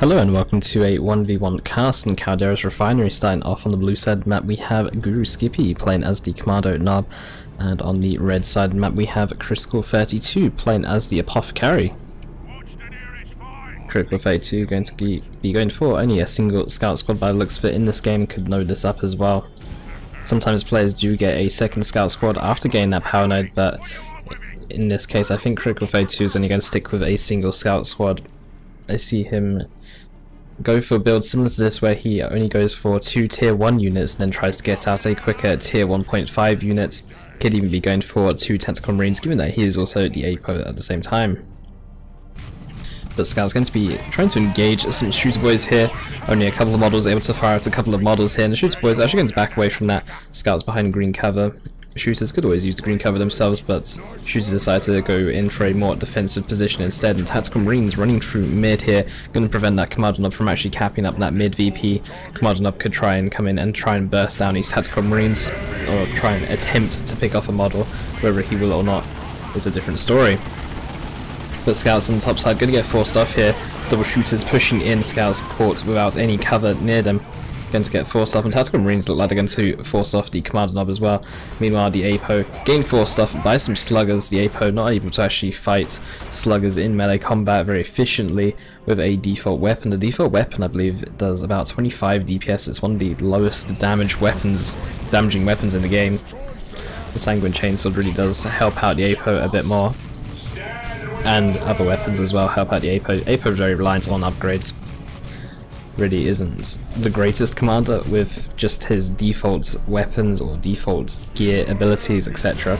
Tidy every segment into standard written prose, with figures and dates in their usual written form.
Hello and welcome to a 1v1 cast in Caldera's Refinery. Starting off on the blue side map we have GuruSkippy playing as the Kommando knob, and on the red side map we have Critical32 playing as the Apothecary. Critical32 going to be going for only a single scout squad by the looks of it in this game, could node this up as well. Sometimes players do get a second scout squad after getting that power node, but in this case I think Critical32 is only going to stick with a single scout squad. I see him go for a build similar to this where he only goes for 2 tier 1 units and then tries to get out a quicker tier 1.5 unit. Could even be going for 2 tactical marines, given that he is also the Apo at the same time. But Scout's going to be trying to engage some shooter boys here. Only a couple of models able to fire out a couple of models here, and the shooter boys are actually going to back away from that. Scout's behind green cover. Shooters could always use the green cover themselves, but shooters decide to go in for a more defensive position instead, and tactical marines running through mid here, going to prevent that Kommando knob from actually capping up that mid VP. Kommando knob could try and come in and try and burst down these tactical marines, or try and attempt to pick off a model. Whether he will or not is a different story. But Scouts on the top side going to get forced off here. Double shooters pushing in, Scouts caught without any cover near them. Going to get forced off, and tactical marines look like they're going to force off the Kommando knob as well. Meanwhile the Apo getting forced off by some sluggers. The Apo not able to actually fight sluggers in melee combat very efficiently with a default weapon. The default weapon I believe does about 25 DPS. It's one of the lowest damaging weapons in the game. The Sanguine Chainsword really does help out the Apo a bit more, and other weapons as well help out the Apo. Apo is very reliant on upgrades. Really isn't the greatest commander with just his default weapons or default gear abilities, etc.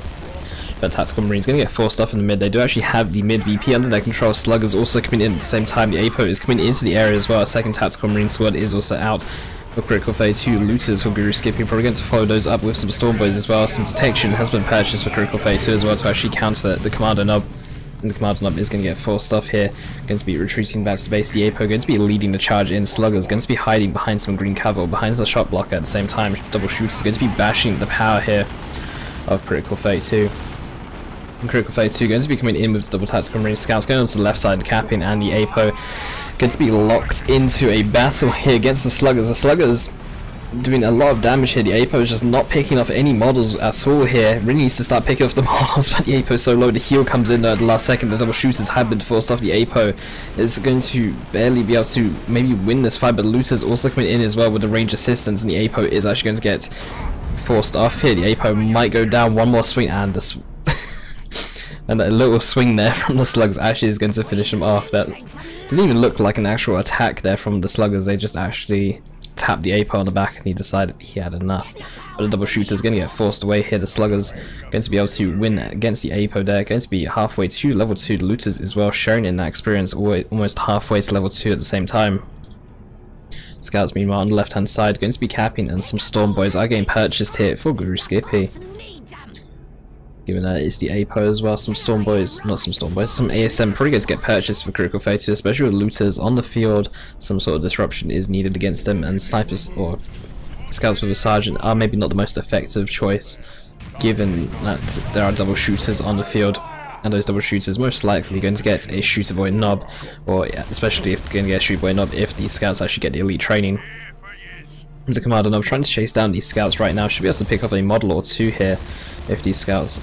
But tactical marines going to get forced off in the mid. They do actually have the mid VP under their control. Sluggers also coming in at the same time. The Apo is coming into the area as well. A second tactical marine squad is also out for Critical32. Looters for GuruSkippy probably going to follow those up with some storm boys as well. Some detection has been purchased for Critical32 as well to actually counter the Kommando knob. And the Kommando knob is going to get forced off here, going to be retreating back to base. The Apo going to be leading the charge in. Sluggers going to be hiding behind some green cover, or behind the shot blocker at the same time. Double shooters going to be bashing the power here of Critical32. And Critical32 going to be coming in with the double tactical marine. Scouts going onto the left side capping, and the Apo going to be locked into a battle here against the Sluggers. The Sluggers doing a lot of damage here. The Apo is just not picking off any models at all here. Really needs to start picking off the models, but the Apo is so low. The heal comes in at the last second. The double shooters have been forced off. The Apo is going to barely be able to maybe win this fight, but the looters also coming in as well with the range assistance, and the Apo is actually going to get forced off here. The Apo might go down. One more swing, and the and a little swing there from the slugs actually is going to finish him off. That didn't even look like an actual attack there from the sluggers. They just actually tapped the Apo on the back and he decided he had enough. But the double shooter is going to get forced away here. The sluggers going to be able to win against the Apo there. Going to be halfway to level 2. The looters as well sharing in that experience, almost halfway to level 2 at the same time. Scouts meanwhile on the left hand side going to be capping, and some storm boys are getting purchased here for GuruSkippy. Given that it's the Apo as well, some ASM probably going to get purchased for Critical32, especially with looters on the field. Some sort of disruption is needed against them, and snipers or scouts with a sergeant are maybe not the most effective choice, given that there are double shooters on the field, and those double shooters most likely going to get a shooter boy knob, or especially if they're going to get a shooter boy knob if the scouts actually get the elite training. The Kommando knob trying to chase down these scouts right now, should be able to pick off a model or two here if these scouts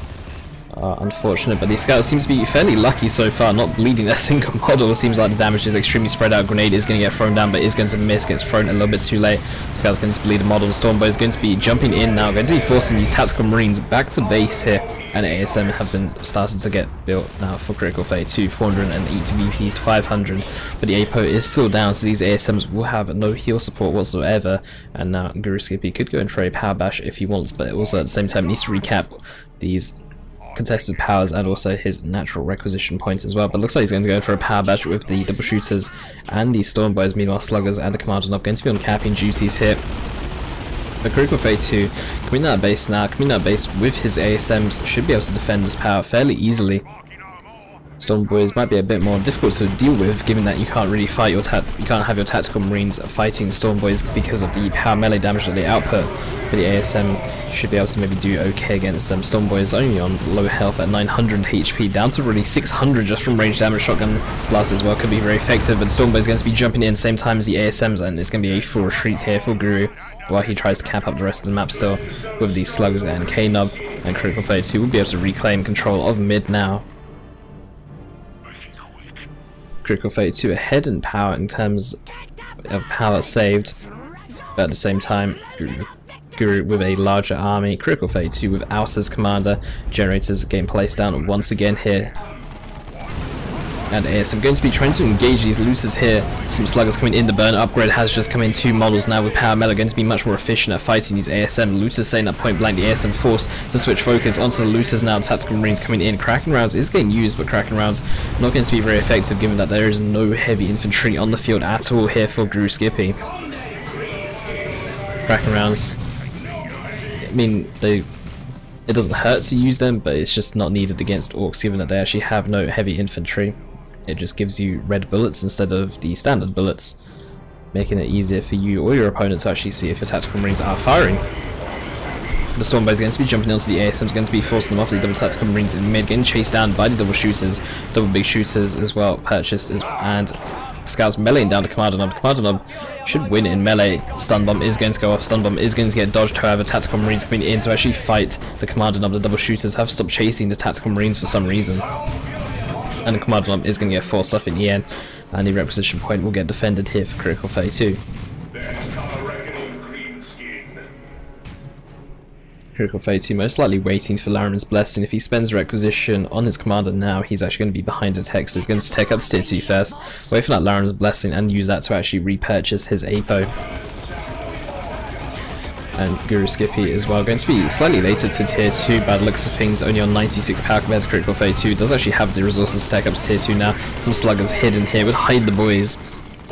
are unfortunate, but these scouts seem to be fairly lucky so far, not bleeding a single model. It seems like the damage is extremely spread out. Grenade is going to get thrown down, but is going to miss, gets thrown a little bit too late. Scout's going to bleed a model. Stormboy is going to be jumping in now, going to be forcing these tactical marines back to base here, and ASM have been started to get built now for Critical32, 408 VPs to 500, but the Apo is still down, so these ASMs will have no heal support whatsoever, and now GuruSkippy could go in for a power bash if he wants, but also at the same time needs to recap these contested powers and also his natural requisition points as well. But looks like he's going to go for a power bash with the double shooters and the storm boys. Meanwhile sluggers and the Kommando knob going to be on capping duties here. But Critical32 coming out of base now, coming out of base with his ASMs, should be able to defend this power fairly easily. Storm boys might be a bit more difficult to deal with, given that you can't really fight you can't have your tactical marines fighting storm boys because of the power melee damage that they output. But the ASM should be able to maybe do okay against them. Stormboy is only on low health at 900 HP, down to really 600 just from range damage. Shotgun blast as well could be very effective, but Stormboy is going to be jumping in same time as the ASMs, and it's going to be a full retreat here for Guru, while he tries to cap up the rest of the map still with these slugs, and K-Nub and Critical32 will be able to reclaim control of mid now. Critical32 ahead in power in terms of power saved, but at the same time Guru with a larger army, Critical32 without his commander, generators game placed down once again here. And ASM going to be trying to engage these looters here. Some sluggers coming in, the burn upgrade has just come in, 2 models now with power melee, going to be much more efficient at fighting these ASM looters, saying that point blank. The ASM forced to switch focus onto the looters now. Tactical Marines coming in, Kraken rounds is getting used, but Kraken rounds not going to be very effective given that there is no heavy infantry on the field at all here for GuruSkippy. Kraken rounds, I mean, it doesn't hurt to use them, but it's just not needed against Orks given that they actually have no heavy infantry. It just gives you red bullets instead of the standard bullets, making it easier for you or your opponent to actually see if your tactical marines are firing. The Stormboy is going to be jumping onto the ASM, is going to be forcing them off the double tactical marines in mid, getting chased down by the double shooters, double big shooters as well purchased, and scouts meleeing down to Kommando Nub. Kommando Nub should win in melee. Stun bomb is going to go off, stun bomb is going to get dodged, however tactical marines coming in to actually fight the Kommando Nub. The double shooters have stopped chasing the tactical marines for some reason, and the Kommando Nub is going to get forced off in the end, and the requisition point will get defended here for Critical32. Critical32 most likely waiting for Larimer's Blessing. If he spends requisition on his commander now, he's actually going to be behind a tech, so he's going to tech up to tier 2 first, wait for that Larimer's Blessing and use that to actually repurchase his Apo. And GuruSkippy as well, going to be slightly later to tier 2 by the looks of things, only on 96 power compared to Critical32. Does actually have the resources to tech up to tier 2 now. Some sluggers hidden here would hide the boys.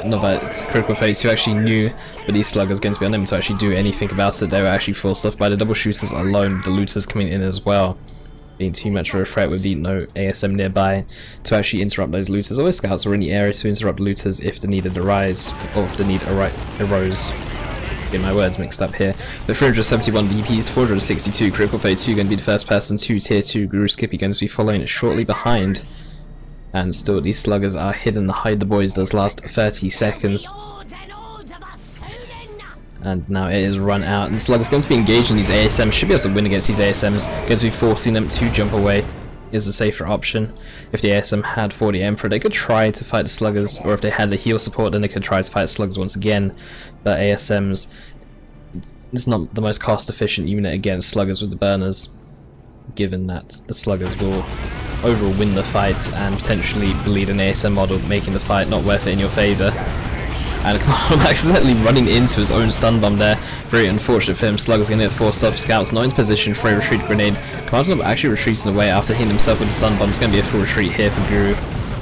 Not that Critical32 actually knew, but these sluggers going to be unable to actually do anything about it. They were actually forced off by the double shooters alone, the looters coming in as well, being too much of a threat with the no ASM nearby to actually interrupt those looters. Always scouts were in the area to interrupt looters if the need arose, or if the need arose. Get my words mixed up here. But 371 DPs to 462, Critical32 going to be the first person to tier 2, GuruSkippy going to be following shortly behind. And still these sluggers are hidden, the hide the boys does last 30 seconds. And now it is run out, and the sluggers going to be engaging these ASMs, should be able to win against these ASMs, going to be forcing them to jump away is a safer option. If the ASM had 40 Emperor, they could try to fight the sluggers, or if they had the heal support, then they could try to fight sluggers once again. But ASMs is not the most cost efficient unit against sluggers with the burners, given that the sluggers will overall win the fight and potentially bleed an ASM model, making the fight not worth it in your favour. And Kommando accidentally running into his own stun bomb there. Very unfortunate for him. Slugger's going to get forced off. Scouts not in position for a retreat grenade. Kommando actually retreating away after hitting himself with the stun bomb. It's going to be a full retreat here for Guru.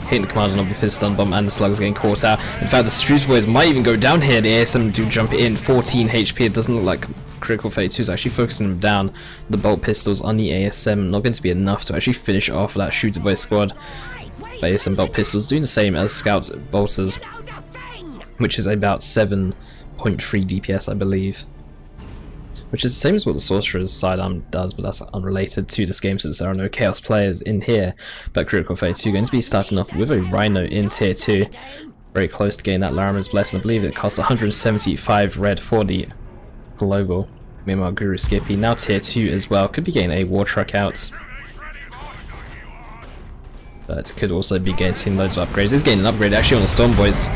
Hitting the Kommando with his stun bomb, and the Slugger's getting caught out. In fact, the Struce boys might even go down here. The ASM do jump in. 14 HP. It doesn't look like Critical32 is actually focusing them down. The bolt pistols on the ASM not going to be enough to actually finish off that shooter boy squad. But ASM bolt pistols doing the same as Scouts bolters, which is about 7.3 DPS, I believe. Which is the same as what the Sorcerer's sidearm does, but that's unrelated to this game since there are no Chaos players in here. But Critical32 going to be starting off with a Rhino in tier 2. Very close to getting that Larimer's Blessing. I believe it costs 175 red for the global. Meanwhile, GuruSkippy now tier 2 as well. Could be getting a War Truck out, but could also be getting loads of upgrades. It's getting an upgrade actually on the Stormboys.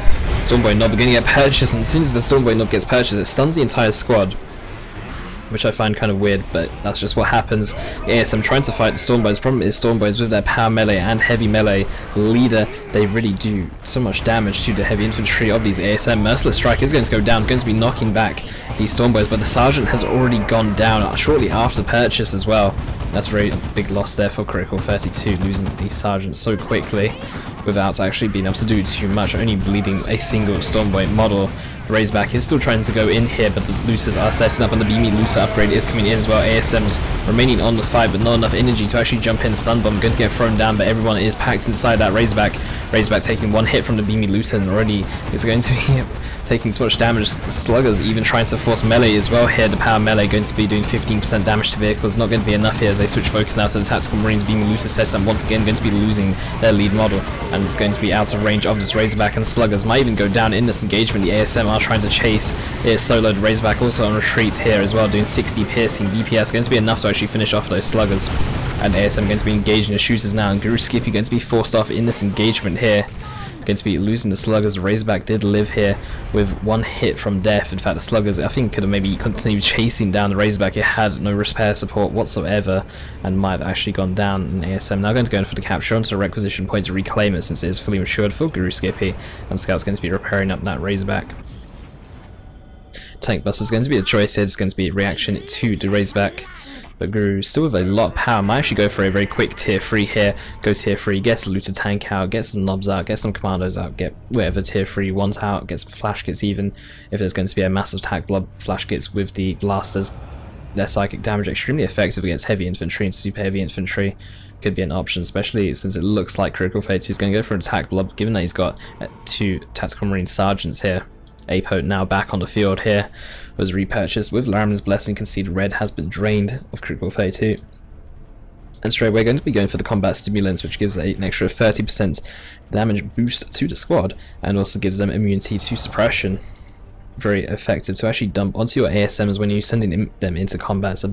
Stormboy Nob are going to get purchased, and as soon as the Stormboy Nob gets purchased, it stuns the entire squad, which I find kind of weird, but that's just what happens. ASM trying to fight the Stormboys. Problem is Stormboys with their power melee and heavy melee leader, they really do so much damage to the heavy infantry of these ASM. Merciless Strike is going to go down, it's going to be knocking back these Stormboys, but the Sergeant has already gone down shortly after purchase as well. That's a very big loss there for Critical32, losing the Sergeant so quickly without actually being able to do too much, only bleeding a single Stormboy model. Razorback is still trying to go in here, but the looters are setting up, and the BB looter upgrade is coming in as well. ASM's remaining on the fight, but not enough energy to actually jump in. Stun bomb going to get thrown down, but everyone is packed inside that Razorback. Razorback taking one hit from the BB looter, and already it's going to be taking so much damage. Sluggers even trying to force melee as well here. The power melee going to be doing 15% damage to vehicles. Not going to be enough here as they switch focus now to the tactical marines being looted sets, and once again going to be losing their lead model, and it's going to be out of range of this Razorback, and Sluggers might even go down in this engagement. The ASM are trying to chase. It is soloed. Razorback also on retreat here as well, doing 60 piercing DPS, going to be enough to actually finish off those Sluggers. And ASM going to be engaging the shooters now, and GuruSkippy going to be forced off in this engagement here. Going to be losing the Sluggers. Razorback did live here with one hit from death. In fact, the Sluggers, I think, could have maybe continued chasing down the Razorback. It had no repair support whatsoever and might have actually gone down. And ASM now going to go in for the capture onto the requisition point to reclaim it, since it is fully matured for GuruSkippy, and Scout's going to be repairing up that Razorback. Tank Buster is going to be a choice here. It's going to be a reaction to the Razorback. But Guru, still with a lot of power, might actually go for a very quick tier 3 here. Go tier 3, get the looted tank out, get some knobs out, get some commandos out, get whatever tier 3 you want out, get some flash kits even, if there's going to be a massive attack blob flash kits with the blasters. Their psychic damage extremely effective against heavy infantry and super heavy infantry. Could be an option, especially since it looks like Critical32 is going to go for an attack blob, given that he's got 2 tactical marine sergeants here. Apo now back on the field here, was repurchased with Laraman's Blessing. Conceded red has been drained of Critical32. And straight away going to be going for the combat stimulants, which gives an extra 30% damage boost to the squad, and also gives them immunity to suppression. Very effective to actually dump onto your ASMs when you're sending them into combat. It's a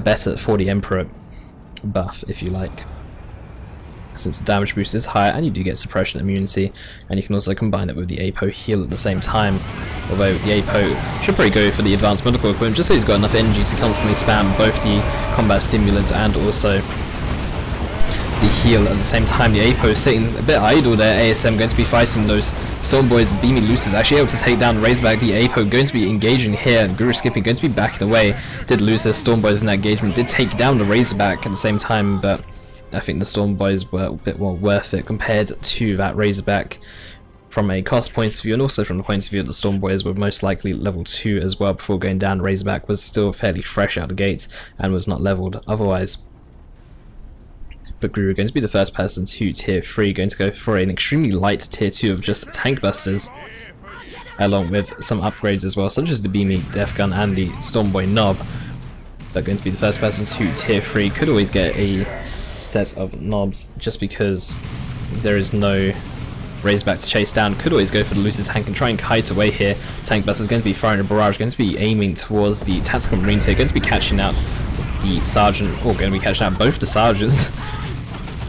better for the Emperor buff, if you like, since the damage boost is higher and you do get suppression immunity, and you can also combine it with the Apo heal at the same time. Although the Apo should probably go for the advanced medical equipment just so he's got enough energy to constantly spam both the combat stimulants and also the heal at the same time. The Apo is sitting a bit idle there. ASM going to be fighting those Stormboys and beaming looters, actually able to take down Razorback. The Apo going to be engaging here, and GuruSkippy going to be backing away. Did lose their Stormboys in that engagement, did take down the Razorback at the same time, but I think the Stormboys were a bit more worth it compared to that Razorback from a cost point of view, and also from the point of view that the Stormboys were most likely level 2 as well before going down. Razorback was still fairly fresh out the gate and was not leveled otherwise. But Guru going to be the first person to tier 3, going to go for an extremely light tier 2 of just tank busters, along with some upgrades as well, such as the beaming death gun and the Stormboy knob. But going to be the first person to tier 3, could always get a set of knobs just because there is no Razorback to chase down. Could always go for the looted tank and try and kite away here. Tank Buster is going to be firing a barrage, going to be aiming towards the tactical marines here, going to be catching out the sergeant, or going to be catching out both the sergeants.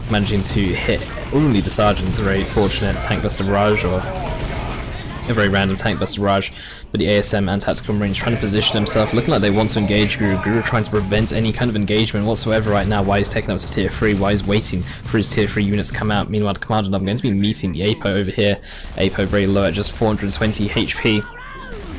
Managing to hit only the sergeants, a very fortunate tank buster barrage, or a very random tank buster barrage. But the ASM and tactical marines trying to position themselves, looking like they want to engage Guru. Guru trying to prevent any kind of engagement whatsoever right now while he's taking up to tier 3, while he's waiting for his tier 3 units to come out. Meanwhile, the Kommando I'm going to be meeting the Apo over here. Apo very low at just 420 HP.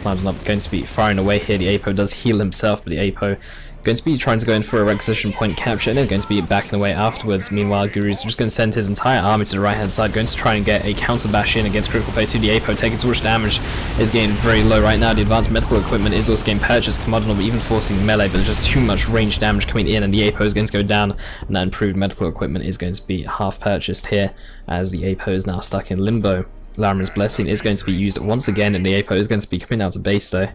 Kommando going to be firing away here. The Apo does heal himself, but the Apo going to be trying to go in for a requisition point capture, and then going to be backing away afterwards. Meanwhile, Guru's just going to send his entire army to the right hand side, going to try and get a counter bash in against Critical32. The Apo taking too much damage, is getting very low right now. The advanced medical equipment is also getting purchased. Kommando even forcing melee, but there's just too much range damage coming in, and the Apo is going to go down, and that improved medical equipment is going to be half purchased here, as the Apo is now stuck in limbo. Laraman's Blessing is going to be used once again, and the Apo is going to be coming out of base though.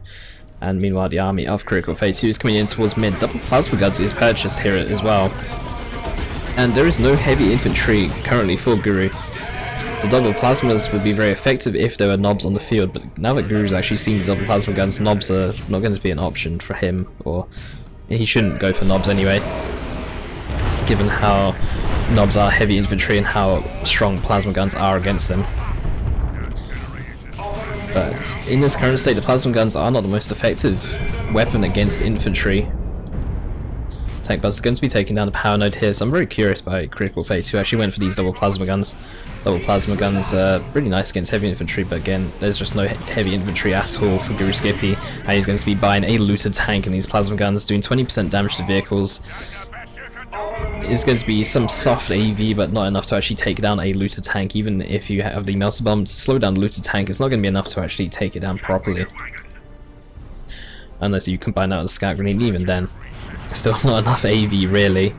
And meanwhile, the army of Critical32 is coming in towards mid. Double plasma guns is purchased here as well. And there is no heavy infantry currently for Guru. The double plasmas would be very effective if there were knobs on the field, but now that Guru's actually seen the double plasma guns, knobs are not going to be an option for him, or he shouldn't go for knobs anyway, given how knobs are heavy infantry and how strong plasma guns are against them. But in this current state, the plasma guns are not the most effective weapon against infantry. Tank Buster is going to be taking down the power node here, so I'm very curious by Critical32 who actually went for these double plasma guns. Double plasma guns are really nice against heavy infantry, but again, there's just no heavy infantry at all for GuruSkippy, and he's going to be buying a looted tank and these plasma guns, doing 20% damage to vehicles. It's going to be some soft AV, but not enough to actually take down a looted tank. Even if you have the melter bomb to slow down the looted tank, it's not going to be enough to actually take it down properly. Unless you combine that with a scout grenade, even then, still not enough AV really.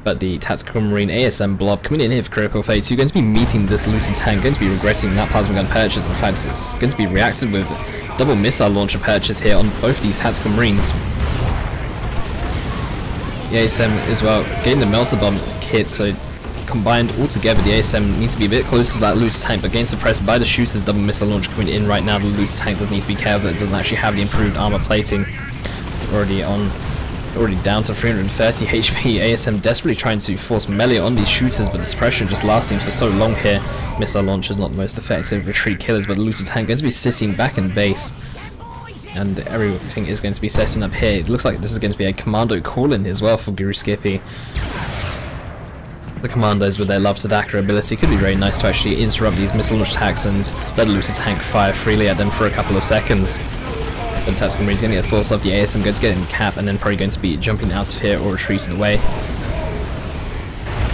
But the Tactical Marine ASM blob coming in here for Critical 32, going to be meeting this looted tank, going to be regretting that plasma gun purchase. In fact, it's going to be reacted with double missile launcher purchase here on both these Tactical Marines. The ASM as well getting the melter bomb kit, so combined all together the ASM needs to be a bit closer to that loose tank, but getting suppressed by the shooters. Double missile launcher coming in right now. The loose tank does need to be careful that it doesn't actually have the improved armor plating. Already down to 330 HP. ASM desperately trying to force melee on these shooters, but the suppression just lasting for so long here. Missile launcher is not the most effective retreat killers, but the looted tank going to be sitting back in base, and everything is going to be setting up here. It looks like this is going to be a commando call-in as well for GuruSkippy. The commandos with their Love to Daka ability could be very nice to actually interrupt these missile launch attacks and let the looted tank fire freely at them for a couple of seconds. But the Tactical Marine is going to get forced off the ASM, going to get in cap, and then probably going to be jumping out of here or retreating away.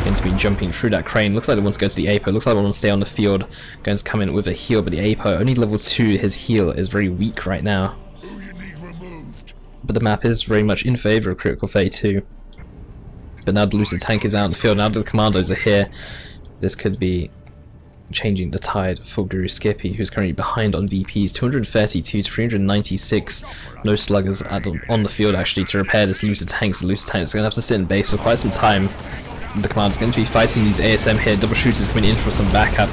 Going to be jumping through that crane. Looks like they want to go to the APO. Looks like they want to stay on the field. Going to come in with a heal, but the APO only level 2. His heal is very weak right now. But the map is very much in favour of Critical 32. But now the looted tank is out in the field. Now the commandos are here. This could be changing the tide for GuruSkippy, who's currently behind on VPs, 232 to 396. No sluggers on the field actually to repair this looted tank. So the looted tank is going to have to sit in base for quite some time. The commander's going to be fighting these ASM here. Double shooters coming in for some backup.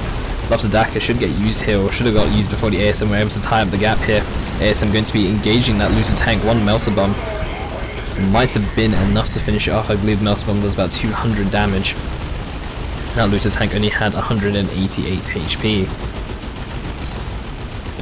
Love to Daka should get used here, or should have got used before the ASM were able to tie up the gap here. ASM going to be engaging that looted tank. One melter bomb might have been enough to finish it off. I believe melter bomb does about 200 damage. That looted tank only had 188 HP.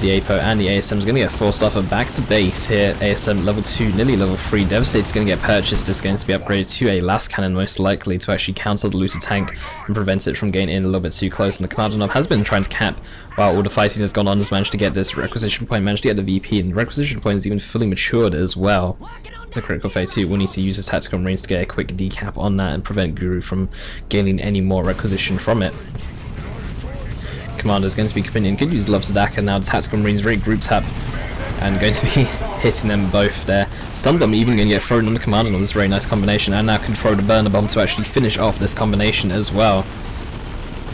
The APO and the ASM is going to get forced off and back to base here. ASM level 2, nearly level 3. Devastator is going to get purchased. It's going to be upgraded to a last cannon most likely to actually counter the looted tank and prevent it from getting in a little bit too close. And the Commando knob has been trying to cap while all the fighting has gone on. Has managed to get this requisition point, managed to get the VP, and the requisition point is even fully matured as well. So Critical 32 will need to use his Tactical Marines to get a quick decap on that and prevent Guru from gaining any more requisition from it. Commander is going to be coming in. Could use Love to Daka now. The Tactical Marines very grouped up and going to be hitting them both there. Stun Bomb even going to get thrown on the Commander. This is a very nice combination, and now can throw the Burner Bomb to actually finish off this combination as well.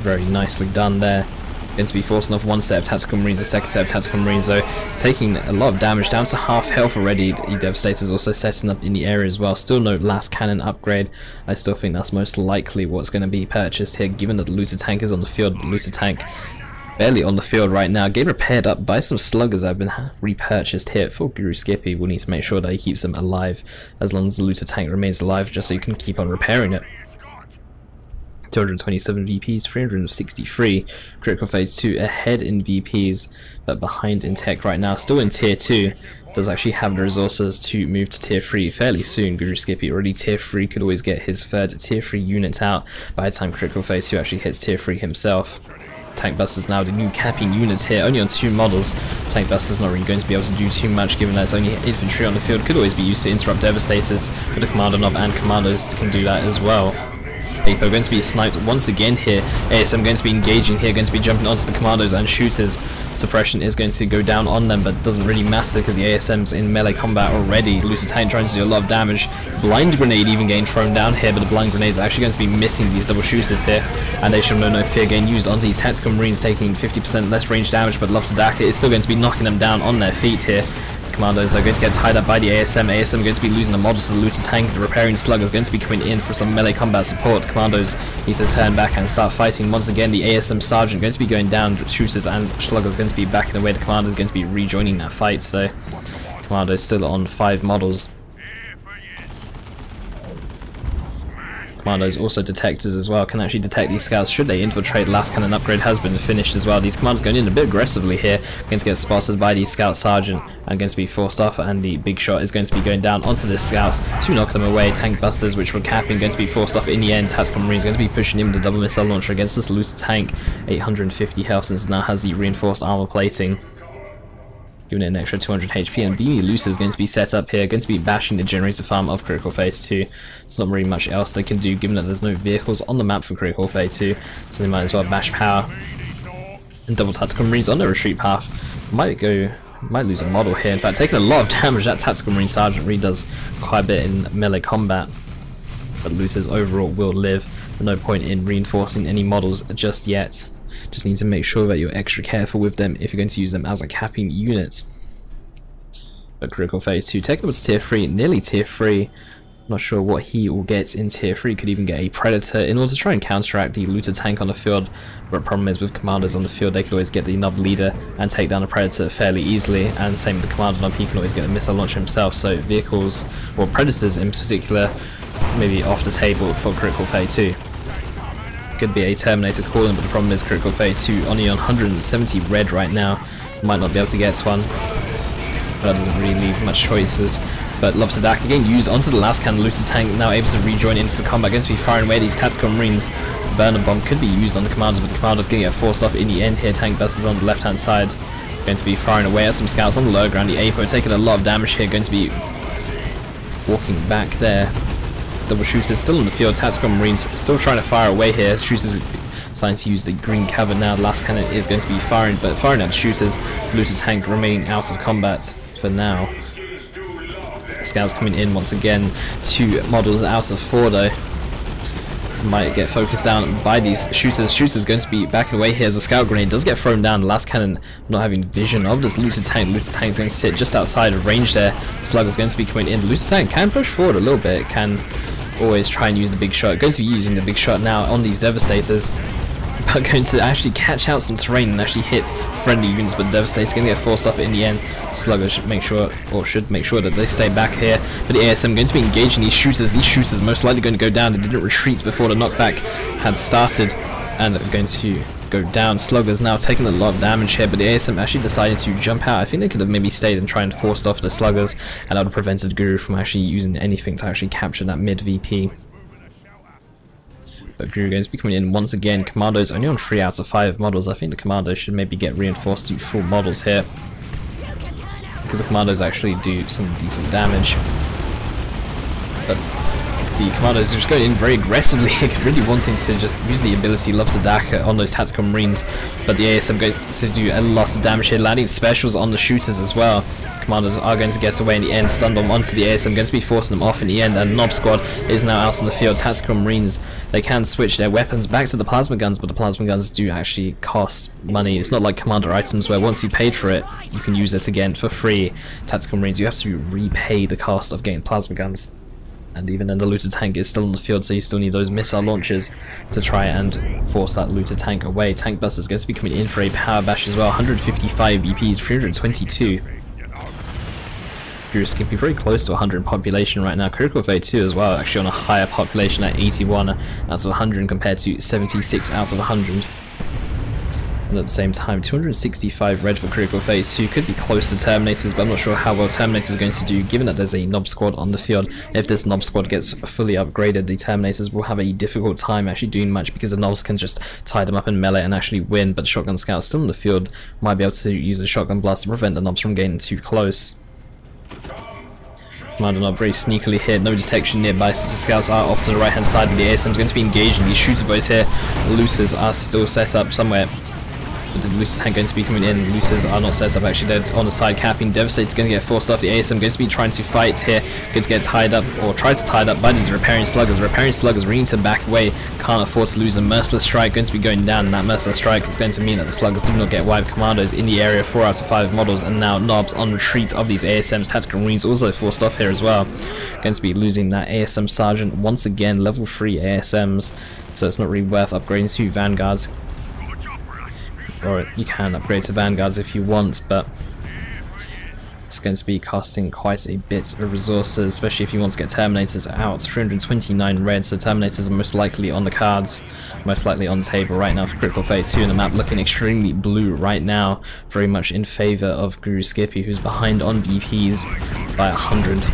Very nicely done there. Going to be forcing off one set of Tactical Marines, a second set of Tactical Marines, though taking a lot of damage, down to half health already. The Devastator is also setting up in the area as well. Still no last cannon upgrade. I still think that's most likely what's going to be purchased here, given that the looted tank is on the field. The looted tank barely on the field right now, getting repaired up by some sluggers that have been repurchased here for GuruSkippy. We'll need to make sure that he keeps them alive as long as the looted tank remains alive, just so you can keep on repairing it. 227 VPs, 363. Critical 32 ahead in VPs, but behind in tech right now. Still in tier 2. Does actually have the resources to move to tier 3 fairly soon. GuruSkippy already tier 3, could always get his third tier 3 unit out by the time Critical 32 actually hits tier 3 himself. Tank Buster's now the new capping unit here, only on 2 models. Tank Buster's not really going to be able to do too much, given that it's only infantry on the field. Could always be used to interrupt Devastators, but the Commando knob and Commandos can do that as well. APO going to be sniped once again here. ASM going to be engaging here, going to be jumping onto the Commandos and shooters. Suppression is going to go down on them, but doesn't really matter because the ASM's in melee combat already. Looted tank trying to do a lot of damage. Blind grenade even getting thrown down here, but the blind grenades are actually going to be missing these double shooters here. And they should know no fear getting used onto these Tactical Marines, taking 50% less range damage, but Love to Daka is still going to be knocking them down on their feet here. Commandos are going to get tied up by the ASM. ASM going to be losing the models to the looted tank. The repairing slug is going to be coming in for some melee combat support. Commandos need to turn back and start fighting once again. The ASM sergeant going to be going down. Shooters and sluggers going to be backing away. The commander is going to be rejoining that fight. So Commandos still on 5 models. Commandos also detectors as well, can actually detect these scouts should they infiltrate. Last cannon upgrade has been finished as well. These commandos going in a bit aggressively here, going to get spotted by the scout sergeant and going to be forced off, and the big shot is going to be going down onto the scouts to knock them away. Tank Busters, which were capping, going to be forced off in the end. Tactical Marines going to be pushing in with the double missile launcher against this looted tank. 850 health since it now has the reinforced armor plating, giving it an extra 200 HP, and bbbOS is going to be set up here, going to be bashing the generator farm of Critical 32. There's not really much else they can do, given that there's no vehicles on the map for Critical 32, so they might as well bash power. And double Tactical Marines on the retreat path. Might lose a model here. In fact, taking a lot of damage. That Tactical Marine Sergeant really does quite a bit in melee combat. but looters overall will live. No point in reinforcing any models just yet. Just need to make sure that you're extra careful with them if you're going to use them as a capping unit. But Critical32 taking up to tier 3, nearly tier 3. Not sure what he will get in tier 3, could even get a Predator in order to try and counteract the looter tank on the field. But the problem is with Commandos on the field, they could always get the Nub leader and take down a Predator fairly easily, and same with the Commander Nub, he can always get a missile launcher himself. So vehicles, or Predators in particular, maybe off the table for Critical32. Could be a Terminator calling, but the problem is Critical32 only on 170 red right now, might not be able to get one. But that doesn't really leave much choices. But Love to Dak again used onto the last cannon. Looter tank now able to rejoin into the combat, going to be firing away these tactical marines. Burner bomb could be used on the commanders, but the commanders going to get forced off in the end here. Tank busters on the left hand side, going to be firing away at some scouts on the lower ground. The Apo taking a lot of damage here, going to be walking back there. Double shooters still in the field. Tactical marines still trying to fire away here. Shooters starting to use the green cover now. The last cannon is going to be firing, but firing at shooters. Looter tank remaining out of combat for now. Scouts coming in once again. 2 models out of 4 though. Might get focused down by these shooters. Shooters going to be backing away here as a scout grenade does get thrown down. The last cannon not having vision of this looter tank. Looter tank is going to sit just outside of range there. Slugger's going to be coming in. The looter tank can push forward a little bit. Can always try and use the big shot. Going to be using the big shot now on these Devastators. But going to actually catch out some terrain and actually hit friendly units, but Devastator's going to get forced off in the end. Slugger should make sure that they stay back here. But the ASM going to be engaging these shooters. These shooters most likely going to go down. They didn't retreat before the knockback had started, and they're going to go down. Slugger's now taking a lot of damage here, but the ASM actually decided to jump out. I think they could have maybe stayed and tried and forced off the Sluggers, and that would have prevented Guru from actually using anything to actually capture that mid VP. But Guru going to be coming in once again. Commandos only on 3 out of 5 models. I think the Commandos should maybe get reinforced to full models here, because the Commandos actually do some decent damage. But the Commandos are just going in very aggressively, really wanting to just use the ability Love to Dak on those tactical marines. But the ASM going to do a lot of damage here, landing specials on the shooters as well. Commanders are going to get away in the end. Stun bomb onto the ASM, going to be forcing them off in the end, and Nob Squad is now out on the field. Tactical Marines, they can switch their weapons back to the plasma guns, but the plasma guns do actually cost money. It's not like commander items where once you paid for it, you can use it again for free. Tactical Marines, you have to repay the cost of getting plasma guns. And even then the looter tank is still on the field, so you still need those missile launchers to try and force that looter tank away. Tank Buster is going to be coming in for a power bash as well. 155 EPs, 322. GuruSkippy very close to 100 population right now. Critical32 as well, actually on a higher population at 81 out of 100 compared to 76 out of 100. And at the same time, 265 red for Critical32. Could be close to Terminators, but I'm not sure how well Terminators are going to do, given that there's a Nob Squad on the field. If this Nob Squad gets fully upgraded, the Terminators will have a difficult time actually doing much, because the Nobs can just tie them up in melee and actually win, but the Shotgun Scouts still in the field might be able to use a Shotgun Blast to prevent the Nobs from getting too close. Commander Nob very sneakily here, no detection nearby, since the scouts are off to the right hand side, and the ASM is going to be engaging these shooter boys here. The looters are still set up somewhere, but the looter tank going to be coming in. Looters are not set up actually, they're on the side capping. Devastator's going to get forced off. The ASM going to be trying to fight here, going to get tied up, or try to tie up by these repairing sluggers. Repairing sluggers really need to back away, can't afford to lose. A merciless strike going to be going down, and that merciless strike is going to mean that the sluggers do not get wiped. Commandos in the area, 4 out of 5 models, and now Nobs on retreat of these ASMs. Tactical Marines also forced off here as well. Going to be losing that ASM Sergeant once again, level 3 ASMs, so it's not really worth upgrading to Vanguards. Or you can upgrade to Vanguards if you want, but it's going to be costing quite a bit of resources, especially if you want to get Terminators out. 329 red, so Terminators are most likely on the cards, most likely on the table right now for Critical32, and the map looking extremely blue right now, very much in favour of GuruSkippy, who's behind on VPs by 100.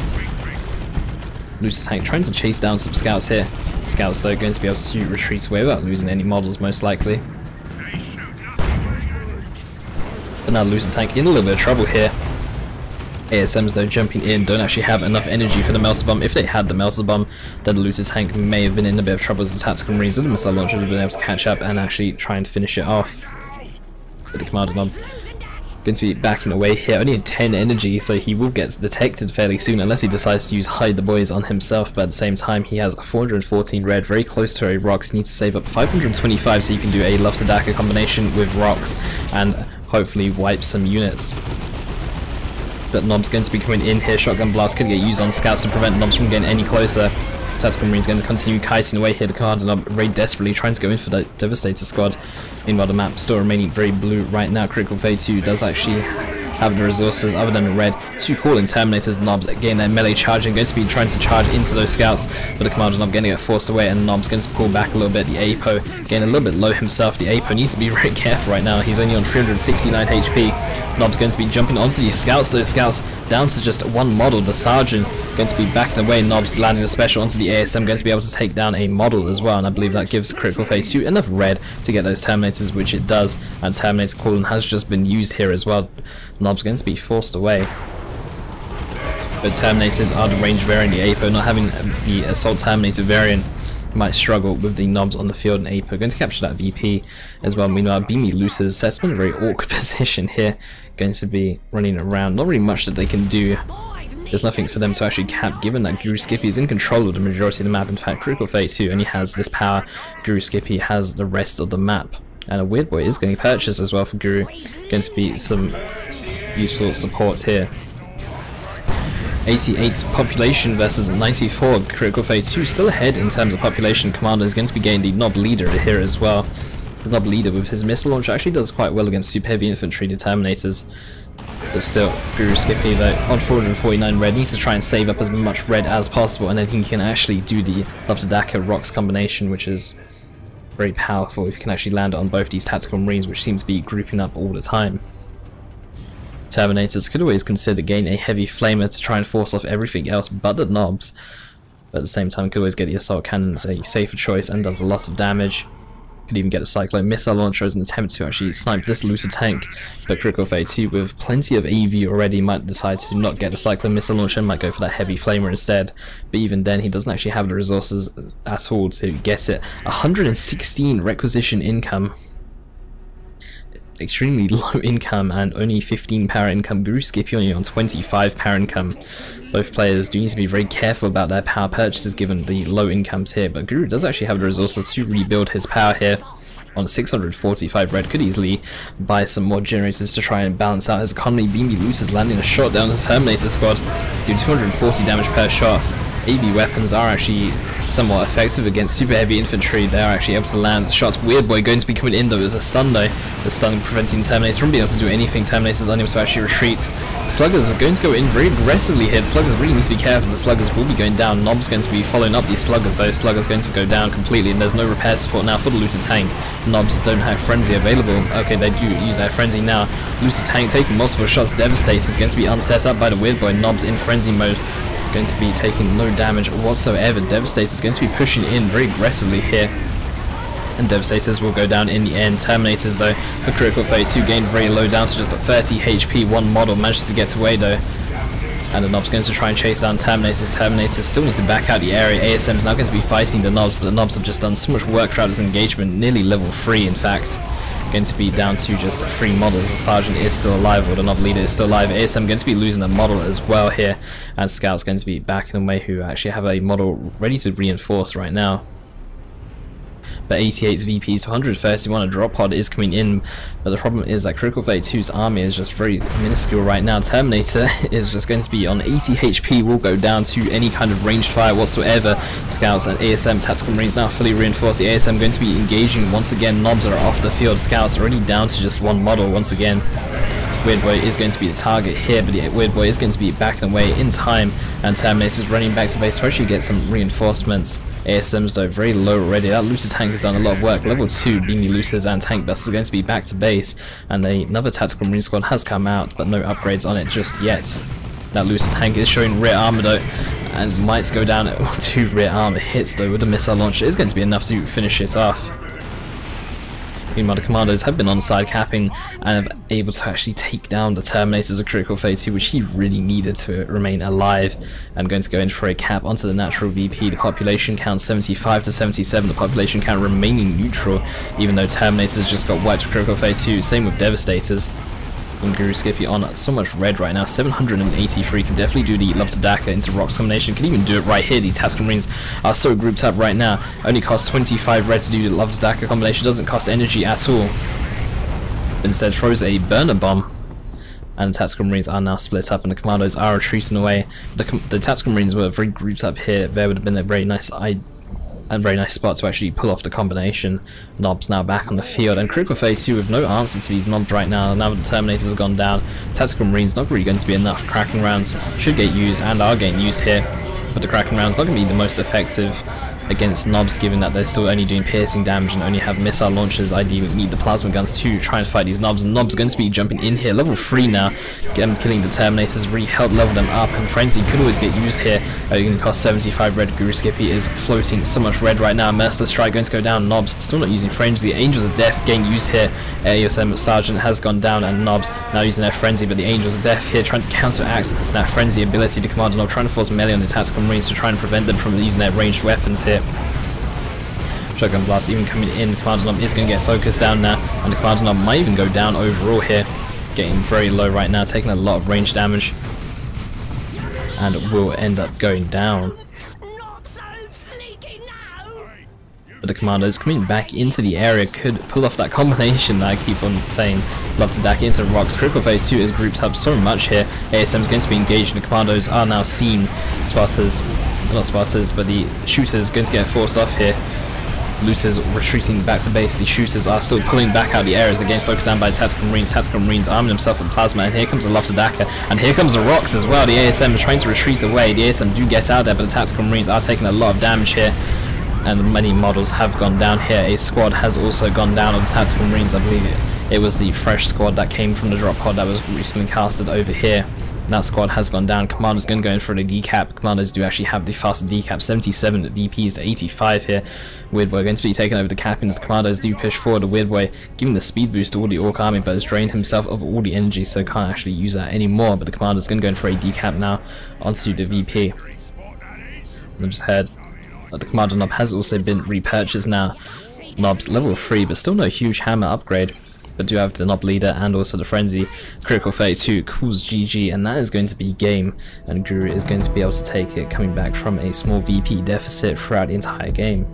Looter tank trying to chase down some scouts here. Scouts though going to be able to retreat away without losing any models most likely. But now looter tank in a little bit of trouble here. ASMs though jumping in don't actually have enough energy for the Melter Bomb. If they had the Melter Bomb, then the looter tank may have been in a bit of trouble, as the Tactical Marines with the missile launcher would have been able to catch up and actually try and finish it off. But the Commander Bomb going to be backing away here. Only 10 energy, so he will get detected fairly soon unless he decides to use Hide the Boys on himself, but at the same time he has 414 red, very close to a Rocks. Needs to save up 525 so you can do a Love Sadaka combination with Rocks and hopefully wipe some units. But Nob's going to be coming in here. Shotgun Blast could get used on scouts to prevent Nobs from getting any closer. Tactical Marine's going to continue kiting away here. The Kommando Nob very desperately trying to go in for the Devastator squad. Meanwhile, the map still remaining very blue right now. Critical32 does actually have the resources other than the red to call in Terminators. Nobs again, their melee charging, going to be trying to charge into those scouts, but the Kommando Nob going to get forced away, and Nob's going to pull back a little bit. The Apo getting a little bit low himself. The Apo needs to be very careful right now. He's only on 369 HP. Nob's going to be jumping onto the scouts. Those scouts down to just one model. The Sergeant going to be backing away. Nob's landing the special onto the ASM, going to be able to take down a model as well, and I believe that gives Critical32 enough red to get those Terminators, which it does, and Terminator cooling has just been used here as well. Nob's going to be forced away. But Terminators are the range variant. The Apo not having the Assault Terminator variant might struggle with the Nobs on the field, and Apo going to capture that VP as well. Meanwhile, BbBoS sets him in a very awkward position here, going to be running around. Not really much that they can do. There's nothing for them to actually cap, given that GuruSkippy is in control of the majority of the map. In fact, Critical32 only has this power. GuruSkippy has the rest of the map. And a Weird Boy is getting purchased as well for Guru. Going to be some useful support here. 88 population versus 94. Critical32 still ahead in terms of population. Kommando is going to be getting the Nob Leader here as well. The Nob Leader with his missile launch actually does quite well against super heavy infantry Determinators. But still, GuruSkippy though on 449 red needs to try and save up as much red as possible, and then he can actually do the Love Sadaka Rocks combination, which is very powerful if you can actually land it on both these Tactical Marines, which seems to be grouping up all the time. Terminators could always consider getting a heavy flamer to try and force off everything else but the Nobs, but at the same time could always get the assault cannon as a safer choice and does a lot of damage. Could even get a Cyclone missile launcher as an attempt to actually snipe this looter tank, but Critical32 with plenty of AV already might decide to not get the Cyclone missile launcher and might go for that heavy flamer instead. But even then, he doesn't actually have the resources at all to get it. 116 requisition income. Extremely low income, and only 15 power income. GuruSkippy only on 25 power income. Both players do need to be very careful about their power purchases given the low incomes here, but Guru does actually have the resources to rebuild his power here. On 645 red, could easily buy some more generators to try and balance out his economy. BbBoS is landing a shot down the Terminator squad, do 240 damage per shot. AV weapons are actually somewhat effective against super heavy infantry. They are actually able to land shots. Weird Boy going to be coming in though. There's a stun though. The stun preventing Terminators from being able to do anything. Terminators unable to actually retreat. Sluggers are going to go in very aggressively here. Sluggers really need to be careful. The Sluggers will be going down. Nob's going to be following up these Sluggers though. Sluggers going to go down completely, and there's no repair support now for the looter tank. Nobs don't have Frenzy available. Okay, they do use their Frenzy now. Looter tank taking multiple shots. Devastator is going to be unset up by the Weird Boy. Nobs in Frenzy mode, going to be taking no damage whatsoever. Devastator is going to be pushing in very aggressively here, and Devastators will go down in the end. Terminators though, for Critical32 gained very low, down to just a 30 HP. One model managed to get away though, and the Nob's going to try and chase down Terminators. Terminators still need to back out the area. ASM's now going to be fighting the Nobs, but the Nobs have just done so much work throughout this engagement, nearly level 3 in fact. Going to be down to just 3 models. The Sergeant is still alive, or the Nob Leader is still alive. ASM going to be losing a model as well here, and Scouts going to be backing away, who actually have a model ready to reinforce right now. But 88 VPs to 131, a drop pod is coming in, but the problem is that Critical32's army is just very minuscule right now. Terminator is just going to be on 80 HP, will go down to any kind of ranged fire whatsoever. Scouts and ASM Tactical Marines now fully reinforced. The ASM going to be engaging once again. Nobs are off the field. Scouts already down to just one model once again. Weird Boy is going to be the target here, but the Weird Boy is going to be backing away in time, and Terminator is running back to base to actually get some reinforcements. ASM's though very low already. That looter tank has done a lot of work. Level 2 BbBoS and tank busters are going to be back to base, and another Tactical Marine squad has come out, but no upgrades on it just yet. That looter tank is showing rear armor though, and might go down at 2 rear armor hits though with the missile launcher. Is going to be enough to finish it off. Meanwhile, the Commandos have been on side capping and have able to actually take down the Terminators of Critical32, which he really needed to remain alive. And going to go in for a cap onto the natural VP. The population count 75 to 77. The population count remaining neutral, even though Terminators just got wiped to Critical32. Same with Devastators. And GuruSkippy on so much red right now, 783, can definitely do the Love to Daka into Rocks combination, can even do it right here. The Tactical Marines are so grouped up right now, only costs 25 red to do the Love to Daka combination, doesn't cost energy at all. Instead throws a burner bomb, and the Tactical Marines are now split up and the Commandos are retreating away. The Tactical Marines were very grouped up here, there would have been a very nice spot to actually pull off the combination. Nobs now back on the field, and Critical32 with no answer to these Nobs right now. Now that the Terminators have gone down, Tactical Marines not really going to be enough. Cracking rounds should get used and are getting used here, but the Cracking rounds not going to be the most effective against Nobs, given that they're still only doing piercing damage and only have missile launchers. Ideally need the plasma guns to try and fight these Nobs, and Nobs are going to be jumping in here. Level 3 now, killing the Terminators, really helped level them up, and Frenzy could always get used here. It can cost 75 red. GuruSkippy is floating so much red right now. Merciless Strike going to go down. Nobs still not using Frenzy. The Angels of Death getting used here. ASM Sergeant has gone down, and Nobs now using their Frenzy, but the Angels of Death here trying to counteract that Frenzy ability. The Commander Nob trying to force melee on the Tactical Marines to try and prevent them from using their ranged weapons here. Shotgun Blast even coming in. The Commander Nob is going to get focused down now, and the Commander Nob might even go down overall here. Getting very low right now, taking a lot of range damage, and will end up going down. But the Commandos coming back into the area could pull off that combination that I keep on saying. Love to Daka into Rocks. Critical32 is grouped up so much here. ASM is going to be engaged, and the Commandos are now seen. Spotters, not spotters, but the shooters going to get forced off here. Looters retreating back to base. The shooters are still pulling back out the areas. The game's focused down by the Tactical Marines. Tactical Marines arming themselves with plasma, and here comes the Love to Daka, and here comes the Rocks as well. The ASM is trying to retreat away. The ASM do get out there, but the Tactical Marines are taking a lot of damage here, and many models have gone down here. A squad has also gone down of the Tactical Marines. I believe it was the fresh squad that came from the drop pod that was recently casted over here. That squad has gone down. Commando's going to go in for the decap. Commandos do actually have the faster decap, 77 VPs to 85 here. Weird Boy going to be taking over the cappings. The Commandos do push forward. The Weird Boy giving the speed boost to all the Ork army, but has drained himself of all the energy, so can't actually use that anymore. But the Commando's going to go in for a decap now onto the VP. I just heard that the Commander Nob has also been repurchased now. Nob's level 3, but still no huge hammer upgrade. But do have the Nob leader and also the Frenzy. Critical32 calls GG, and that is going to be game, and Guru is going to be able to take it, coming back from a small VP deficit throughout the entire game.